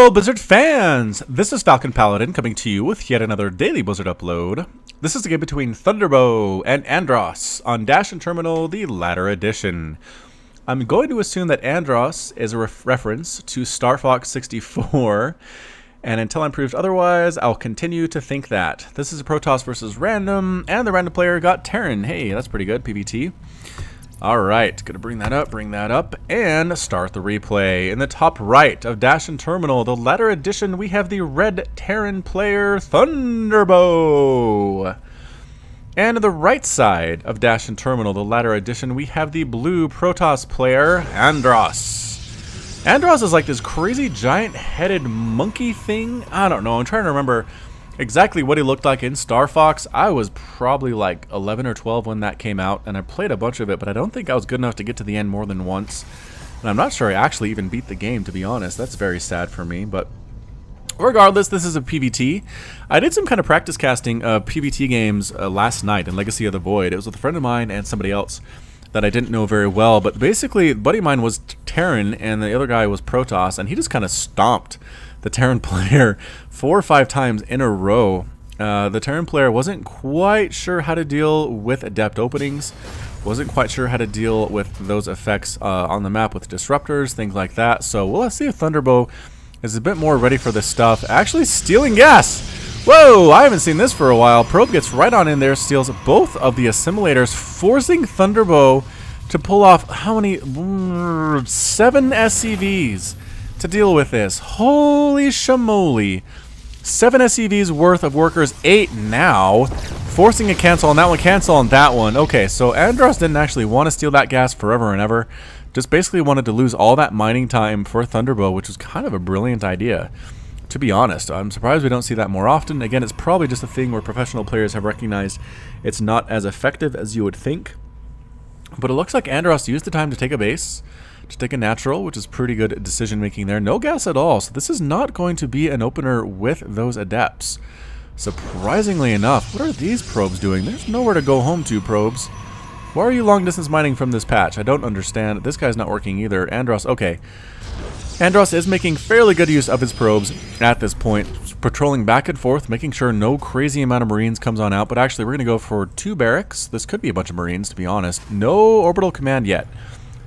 Hello Blizzard fans! This is Falcon Paladin coming to you with yet another daily Blizzard upload. This is the game between Thunderbow and Andros on Dash and Terminal, the latter edition. I'm going to assume that Andros is a reference to Star Fox 64, and until I'm proved otherwise, I'll continue to think that. This is a Protoss versus random, and the random player got Terran. Hey, that's pretty good, PvT. Alright, gonna bring that up, and start the replay. In the top right of Dash and Terminal, the latter edition, we have the red Terran player, Thunderbow. And on the right side of Dash and Terminal, the latter edition, we have the blue Protoss player, Andros. Andros is like this crazy giant-headed monkey thing. I don't know, I'm trying to remember exactly what he looked like in Star Fox. I was probably like 11 or 12 when that came out, and I played a bunch of it, but I don't think I was good enough to get to the end more than once. And I'm not sure I actually even beat the game, to be honest. That's very sad for me, but regardless, this is a PvT. I did some kind of practice casting of PvT games last night in Legacy of the Void. It was with a friend of mine and somebody else that I didn't know very well, but basically, a buddy of mine was Terran, and the other guy was Protoss, and he just kind of stomped the Terran player 4 or 5 times in a row. The Terran player wasn't quite sure how to deal with adept openings, wasn't quite sure how to deal with those effects on the map with disruptors, things like that. So we'll see if Thunderbow is a bit more ready for this stuff. Actually stealing gas! Whoa, I haven't seen this for a while. Probe gets right on in there, steals both of the assimilators, forcing Thunderbow to pull off how many? 7 SCVs to deal with this. Holy shamoly. 7 SCVs worth of workers, 8 now. Forcing a cancel on that one, cancel on that one. Okay, so Andros didn't actually want to steal that gas forever and ever. Just basically wanted to lose all that mining time for Thunderbow, which was kind of a brilliant idea, to be honest. I'm surprised we don't see that more often. Again, it's probably just a thing where professional players have recognized it's not as effective as you would think. But it looks like Andros used the time to take a base, to take a natural, which is pretty good decision making there. No gas at all, so this is not going to be an opener with those adepts. Surprisingly enough, what are these probes doing? There's nowhere to go home to, probes. Why are you long distance mining from this patch? I don't understand. This guy's not working either. Andros, okay. Andros is making fairly good use of his probes at this point, patrolling back and forth, making sure no crazy amount of Marines comes on out, but actually we're going to go for 2 barracks. This could be a bunch of Marines, to be honest. No orbital command yet.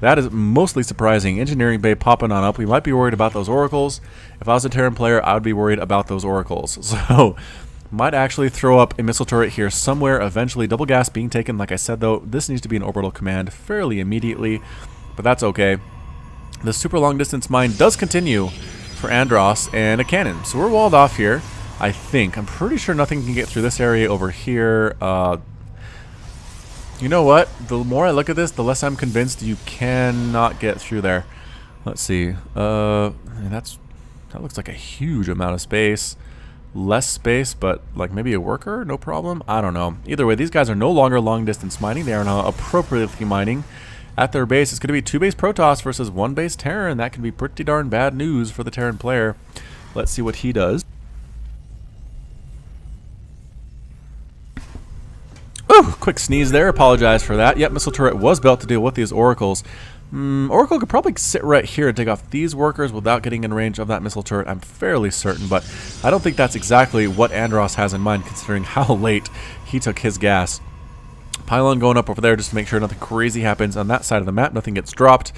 That is mostly surprising. Engineering bay popping on up. We might be worried about those oracles. If I was a Terran player, I would be worried about those oracles. So, might actually throw up a missile turret here somewhere eventually. Double gas being taken. Like I said, though, this needs to be an orbital command fairly immediately, but that's okay. The super long distance mine does continue for Andros and a cannon. So we're walled off here, I think. I'm pretty sure nothing can get through this area over here. You know what? The more I look at this, the less I'm convinced you cannot get through there. Let's see. That looks like a huge amount of space. Less space, but like maybe a worker? No problem? I don't know. Either way, these guys are no longer long distance mining. They are now appropriately mining at their base. It's going to be 2 base Protoss versus 1 base Terran. That can be pretty darn bad news for the Terran player. Let's see what he does. Ooh, quick sneeze there. Apologize for that. Yep, missile turret was built to deal with these oracles. Oracle could probably sit right here and take off these workers without getting in range of that missile turret. I'm fairly certain, but I don't think that's exactly what Andros has in mind, considering how late he took his gas. Pylon going up over there just to make sure nothing crazy happens on that side of the map. Nothing gets dropped.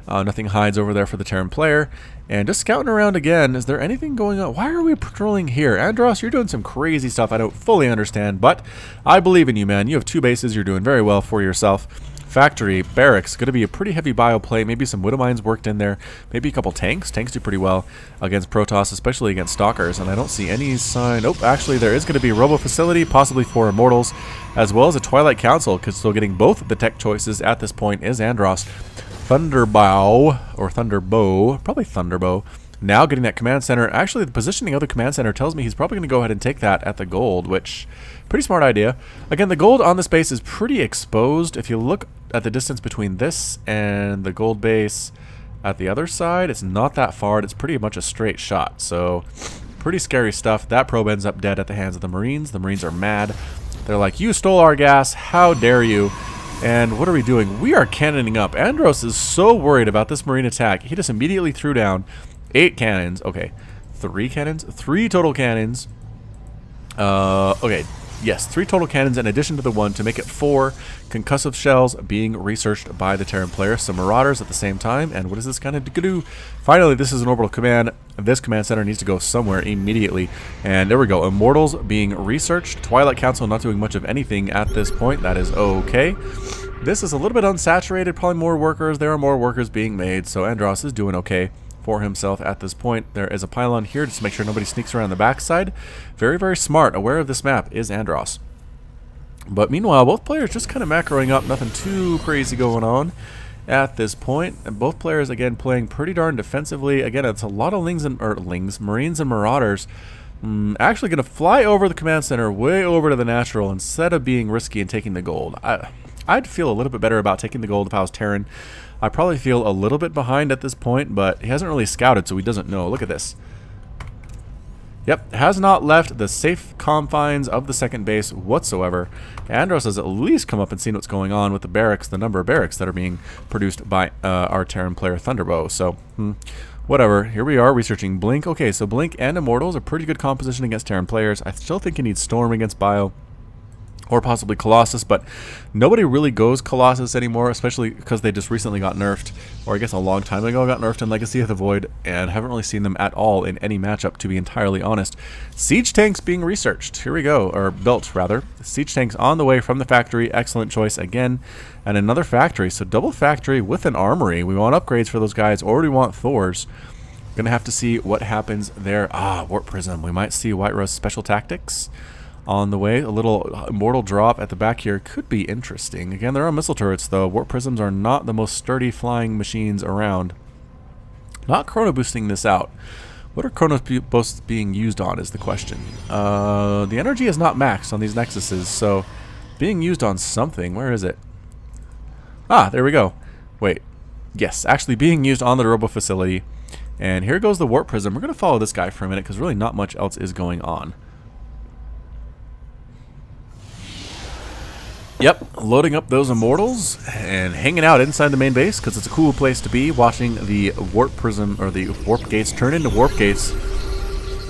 Nothing hides over there for the Terran player. And just scouting around again. Is there anything going on? Why are we patrolling here? Andros, you're doing some crazy stuff I don't fully understand, but I believe in you, man. You have 2 bases. You're doing very well for yourself. Factory, barracks, going to be a pretty heavy bio play. Maybe some widow mines worked in there. Maybe a couple tanks. Tanks do pretty well against Protoss, especially against Stalkers. And I don't see any sign. Oh, actually, there is going to be a robo facility, possibly for Immortals, as well as a Twilight Council, because still getting both of the tech choices at this point is Andros. Thunderbow, or Thunderbow, probably Thunderbow. Now getting that command center. Actually, the positioning of the command center tells me he's probably going to go ahead and take that at the gold, which, pretty smart idea. Again, the gold on this base is pretty exposed. If you look at the distance between this and the gold base at the other side, it's not that far. It's pretty much a straight shot. So, pretty scary stuff. That probe ends up dead at the hands of the Marines. The Marines are mad. They're like, you stole our gas. How dare you? And what are we doing? We are cannoning up. Andros is so worried about this Marine attack. He just immediately threw down 8 cannons. Okay. 3 cannons? 3 total cannons. Okay. Yes, 3 total cannons in addition to the 1 to make it 4 concussive shells being researched by the Terran player. Some Marauders at the same time. And what is this kind of do? Finally, this is an orbital command. This command center needs to go somewhere immediately. And there we go. Immortals being researched. Twilight Council not doing much of anything at this point. That is okay. This is a little bit unsaturated. Probably more workers. There are more workers being made. So Andros is doing okay for himself at this point. There is a pylon here just to make sure nobody sneaks around the backside. Very, very smart. Aware of this map is Andros. But meanwhile, both players just kind of macroing up. Nothing too crazy going on at this point. And both players, again, playing pretty darn defensively. Again, it's a lot of Marines and Marauders. Actually going to fly over the command center, way over to the natural, instead of being risky and taking the gold. I'd feel a little bit better about taking the gold if I was Terran. I probably feel a little bit behind at this point, but he hasn't really scouted, so he doesn't know. Look at this. Yep, has not left the safe confines of the second base whatsoever. Andros has at least come up and seen what's going on with the barracks, the number of barracks that are being produced by our Terran player Thunderbow. So, whatever. Here we are researching Blink. Okay, so Blink and Immortals are pretty good composition against Terran players. I still think he needs Storm against Bio. Or possibly Colossus, but nobody really goes Colossus anymore, especially because they just recently got nerfed, or I guess a long time ago got nerfed in Legacy of the Void, and haven't really seen them at all in any matchup, to be entirely honest. Siege tanks being researched. Here we go, or built, rather. Siege tanks on the way from the factory. Excellent choice again. And another factory, so double factory with an armory. We want upgrades for those guys, or we want Thors. Gonna have to see what happens there. Warp Prism. We might see White Rose Special Tactics on the way. A little immortal drop at the back here could be interesting. Again, there are missile turrets, though. Warp Prisms are not the most sturdy flying machines around. Not chrono boosting this out. What are chrono boosts being used on is the question. The energy is not maxed on these Nexuses, so being used on something. Where is it? There we go. Wait. Yes, actually being used on the Robo facility. And here goes the Warp Prism. We're going to follow this guy for a minute because really not much else is going on. Yep, loading up those Immortals and hanging out inside the main base because it's a cool place to be, watching the Warp Prism or the Warp Gates turn into Warp Gates.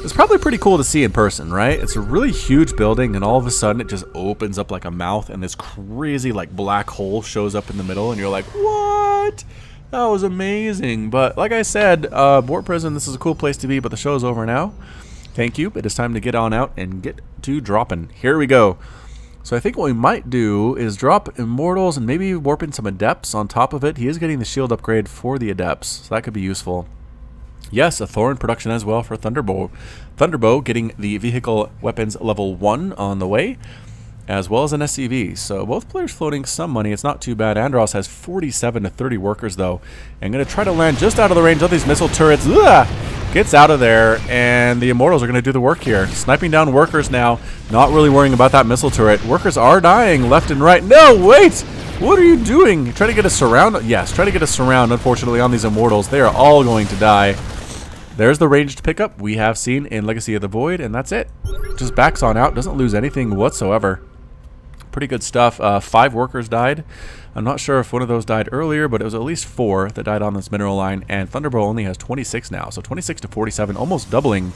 It's probably pretty cool to see in person, right? It's a really huge building and all of a sudden it just opens up like a mouth and this crazy like black hole shows up in the middle and you're like, what? That was amazing. But like I said, Warp Prism, this is a cool place to be, but the show's over now. Thank you. It is time to get on out and get to dropping. Here we go. So I think what we might do is drop Immortals and maybe warp in some Adepts on top of it. He is getting the shield upgrade for the Adepts, so that could be useful. Yes, a Thor in production as well for Thunderbow. Thunderbow getting the vehicle weapons level 1 on the way, as well as an SCV. So both players floating some money. It's not too bad. Andros has 47 to 30 workers, though. And going to try to land just out of the range of these missile turrets. Ugh! Gets out of there, and the Immortals are going to do the work here. Sniping down workers now, not really worrying about that missile turret. Workers are dying left and right. No, wait! What are you doing? Try to get a surround? Yes, try to get a surround, unfortunately, on these Immortals. They are all going to die. There's the ranged pickup we have seen in Legacy of the Void, and that's it. Just backs on out, doesn't lose anything whatsoever. Pretty good stuff. 5 workers died. I'm not sure if one of those died earlier, but it was at least 4 that died on this mineral line, and Thunderbow only has 26 now, so 26 to 47, almost doubling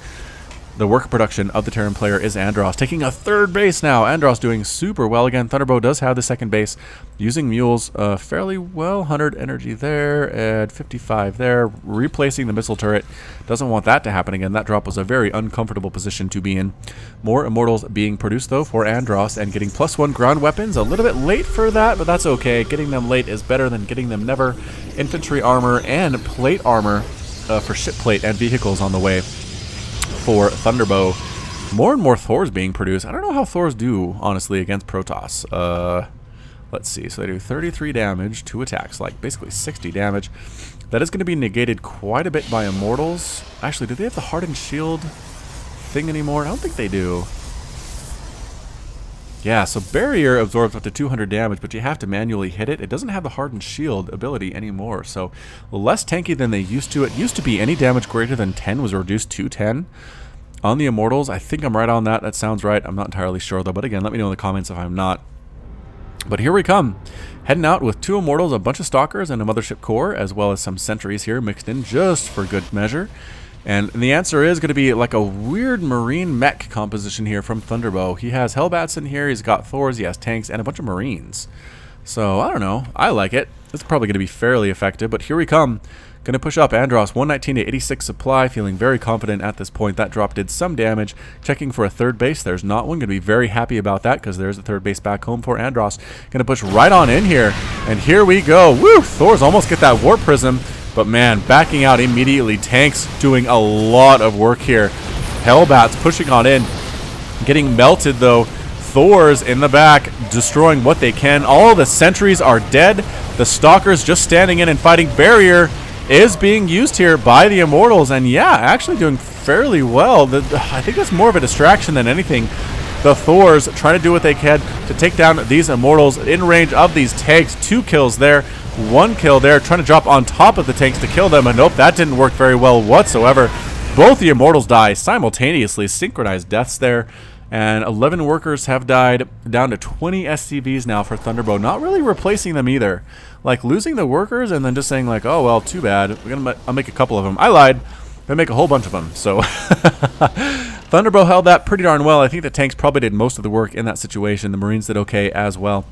the work production of the Terran player is Andros, taking a 3rd base now. Andros doing super well again. Thunderbow does have the 2nd base, using mules fairly well. 100 energy there, and 55 there, replacing the missile turret. Doesn't want that to happen again. That drop was a very uncomfortable position to be in. More Immortals being produced, though, for Andros, and getting +1 ground weapons. A little bit late for that, but that's okay. Getting them late is better than getting them never. Infantry armor and plate armor for ship plate and vehicles on the way for Thunderbow. More and more Thors being produced. I don't know how Thors do, honestly, against Protoss. Let's see. So they do 33 damage, 2 attacks, like basically 60 damage. That is going to be negated quite a bit by Immortals. Actually, do they have the Hardened Shield thing anymore? I don't think they do. Yeah, so Barrier absorbs up to 200 damage, but you have to manually hit it. It doesn't have the Hardened Shield ability anymore, so less tanky than they used to. It used to be any damage greater than 10 was reduced to 10. On the Immortals, I think I'm right on that. That sounds right. I'm not entirely sure, though, but again, let me know in the comments if I'm not. But here we come. Heading out with 2 Immortals, a bunch of Stalkers, and a Mothership Core, as well as some Sentries here mixed in just for good measure. And the answer is going to be like a weird marine mech composition here from Thunderbow. He has Hellbats in here, he's got Thors, he has tanks, and a bunch of marines. So, I don't know. I like it. It's probably going to be fairly effective, but here we come. Going to push up Andros, 119 to 86 supply, feeling very confident at this point. That drop did some damage. Checking for a third base. There's not one. Going to be very happy about that because there's a third base back home for Andros. Going to push right on in here, and here we go. Woo! Thors almost get that Warp Prism, but man, backing out immediately. Tanks doing a lot of work here. Hellbats pushing on in. Getting melted though. Thors in the back, destroying what they can. All the sentries are dead. The Stalkers just standing in and fighting. Barrier is being used here by the Immortals, and yeah, actually doing fairly well. I think that's more of a distraction than anything. The Thors trying to do what they can to take down these Immortals in range of these tanks. 2 kills there, 1 kill there, trying to drop on top of the tanks to kill them, and nope, that didn't work very well whatsoever. Both the Immortals die simultaneously, synchronized deaths there. And 11 workers have died, down to 20 SCVs now for Thunderbow. Not really replacing them either. Like losing the workers and then just saying like, oh well, too bad. I'll make a couple of them. I lied. They make a whole bunch of them. So Thunderbow held that pretty darn well. I think the tanks probably did most of the work in that situation. The Marines did okay as well.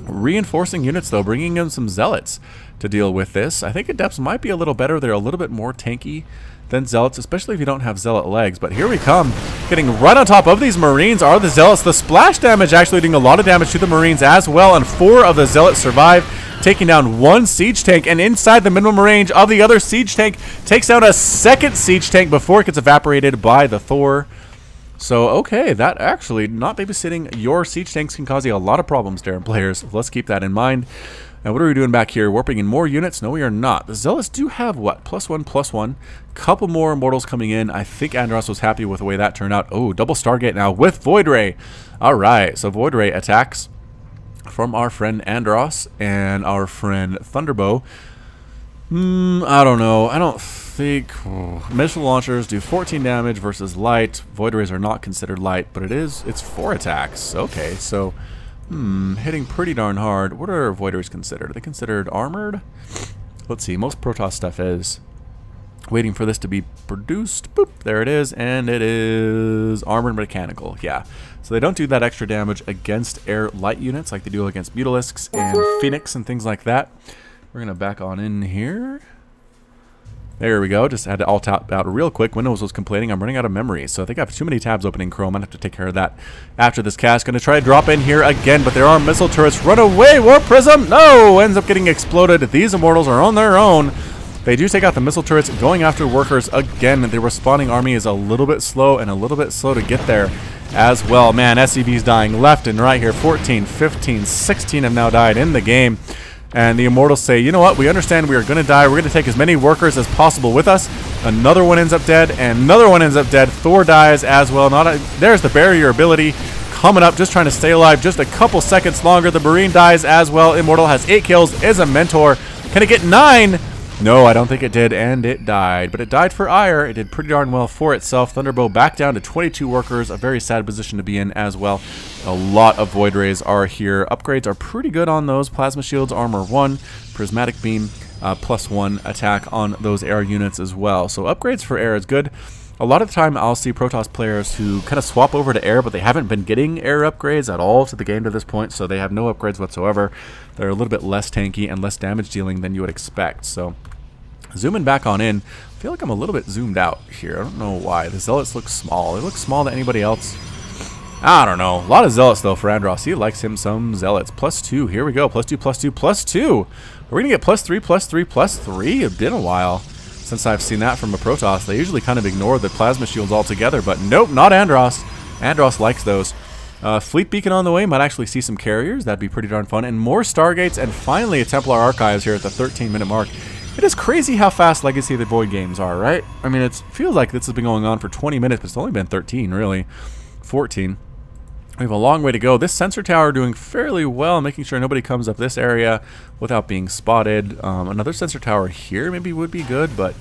Reinforcing units though, bringing in some Zealots to deal with this. I think Adepts might be a little better. They're a little bit more tanky than Zealots, especially if you don't have Zealot legs. But here we come. Getting right on top of these Marines are the Zealots. The splash damage actually doing a lot of damage to the Marines as well, and 4 of the Zealots survive, taking down 1 siege tank, and inside the minimum range of the other siege tank takes out a second siege tank before it gets evaporated by the Thor. So, okay, that actually, not babysitting your siege tanks can cause you a lot of problems, Darren players. Let's keep that in mind. Now, what are we doing back here? Warping in more units? No, we are not. The Zealots do have, what, +1/+1. Couple more Immortals coming in. I think Andros was happy with the way that turned out. Oh, double Stargate now with Void Ray. All right, so Void Ray attacks from our friend Andros and our friend Thunderbow. I don't know. I don't think... Missile launchers do 14 damage versus light. Void Rays are not considered light, but it's 4 attacks. Okay, so... hitting pretty darn hard. What are Void Rays considered? Are they considered armored? Let's see. Most Protoss stuff is. Waiting for this to be produced. Boop. There it is. And it is armored mechanical. Yeah. So they don't do that extra damage against air light units like they do against Mutalisks and Phoenix and things like that. We're going to back on in here. There we go. Just had to alt out real quick. Windows was complaining I'm running out of memory, so I think I have too many tabs open in Chrome. I have to take care of that after this cast. Going to try to drop in here again, but there are missile turrets. Run away, Warp Prism! No! Ends up getting exploded. These Immortals are on their own. They do take out the missile turrets, going after workers again. The responding army is a little bit slow and a little bit slow to get there as well. Man, SCV's dying left and right here. 14, 15, 16 have now died in the game. And the Immortals say, you know what, we understand we are going to die. We're going to take as many workers as possible with us. Another one ends up dead, and another one ends up dead. Thor dies as well. There's the barrier ability coming up, just trying to stay alive just a couple seconds longer. The Marine dies as well. Immortal has 8 kills, is a mentor. Can it get 9? No, I don't think it did, and it died. But it died for ire. It did pretty darn well for itself. Thunderbow back down to 22 workers, a very sad position to be in as well. A lot of Void Rays are here. Upgrades are pretty good on those. Plasma Shields, Armor 1, Prismatic Beam, +1 attack on those air units as well. So upgrades for air is good. A lot of the time I'll see Protoss players who kind of swap over to air, but they haven't been getting air upgrades at all to the game to this point, so they have no upgrades whatsoever. They're a little bit less tanky and less damage dealing than you would expect. So zooming back on in, I feel like I'm a little bit zoomed out here. I don't know why. The Zealots look small. They look small to anybody else. I don't know. A lot of Zealots, though, for Andros. He likes him some Zealots. +2. Here we go. +2, +2, +2. Are we going to get +3, +3, +3? It's been a while since I've seen that from a Protoss. They usually kind of ignore the Plasma Shields altogether, but nope, not Andros. Andros likes those. Fleet Beacon on the way. Might actually see some carriers. That'd be pretty darn fun. And more Stargates, and finally a Templar Archives here at the 13-minute mark. It is crazy how fast Legacy of the Void games are, right? I mean, it feels like this has been going on for 20 minutes, but it's only been 13, really. 14. We have a long way to go. This sensor tower doing fairly well, making sure nobody comes up this area without being spotted. Another sensor tower here maybe would be good, but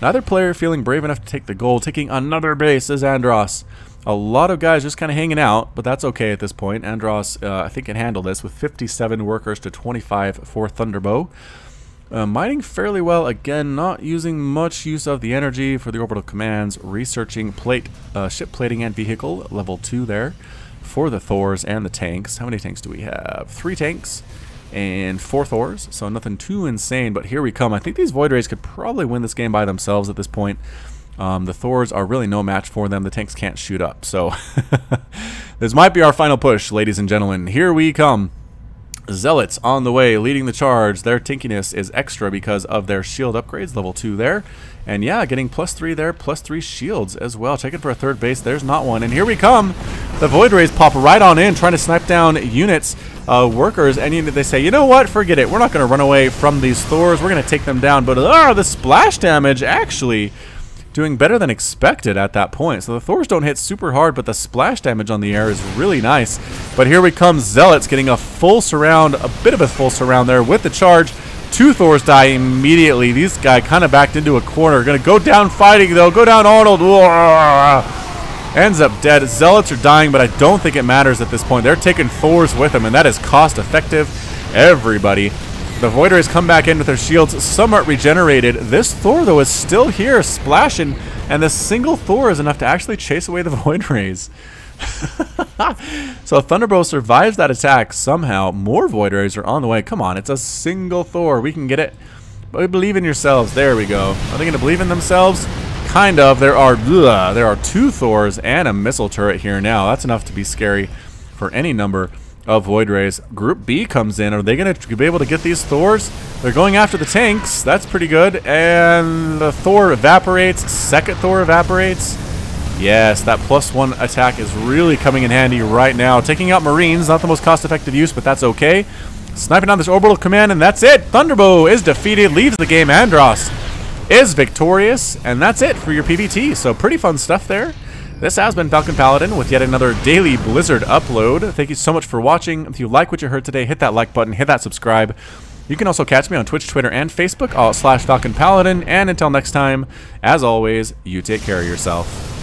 neither player feeling brave enough to take the goal. Taking another base is Andros. A lot of guys just kind of hanging out, but that's okay at this point. Andros, I think, can handle this with 57 workers to 25 for Thunderbow. Mining fairly well. Again, not using much use of the energy for the orbital commands. Researching ship plating and vehicle, level 2 there for the Thors and the tanks. How many tanks do we have? 3 tanks and 4 Thors, so nothing too insane, but here we come. I think these Void Rays could probably win this game by themselves at this point. The Thors are really no match for them. The tanks can't shoot up, so this might be our final push, ladies and gentlemen. Here we come. Zealots on the way, leading the charge. Their tinkiness is extra because of their shield upgrades, level 2 there. And yeah, getting +3 there, +3 shields as well. Checking for a third base, there's not one. And here we come. The Void Rays pop right on in, trying to snipe down units, workers, and they say, you know what, forget it. We're not going to run away from these Thors. We're going to take them down. But the splash damage actually doing better than expected at that point. So the Thors don't hit super hard, but the splash damage on the air is really nice. But here we come, Zealots getting a full surround, a bit of a full surround there with the charge. 2 Thors die immediately. These guys kind of backed into a corner. Gonna go down fighting though. Go down Arnold. Ends up dead. Zealots are dying, but I don't think it matters at this point. They're taking Thors with them, and that is cost effective. Everybody. The Void Rays come back in with their shields, somewhat regenerated. This Thor, though, is still here, splashing, and the single Thor is enough to actually chase away the Void Rays. So Thunderbow survives that attack somehow. More Void Rays are on the way. Come on, it's a single Thor. We can get it. But believe in yourselves. There we go. Are they going to believe in themselves? Kind of. There are 2 Thors and a missile turret here now. That's enough to be scary for any number of Void Rays. Group B comes in. Are they going to be able to get these Thors? They're going after the tanks. That's pretty good. And the Thor evaporates. Second Thor evaporates. Yes, that +1 attack is really coming in handy right now. Taking out Marines, not the most cost-effective use, but that's okay. Sniping down this orbital command, and that's it. Thunderbow is defeated, leaves the game. Andros is victorious, and that's it for your PvT. So pretty fun stuff there. This has been Falcon Paladin with yet another daily Blizzard upload. Thank you so much for watching. If you like what you heard today, hit that like button, hit that subscribe. You can also catch me on Twitch, Twitter, and Facebook, all /Falcon Paladin. And until next time, as always, you take care of yourself.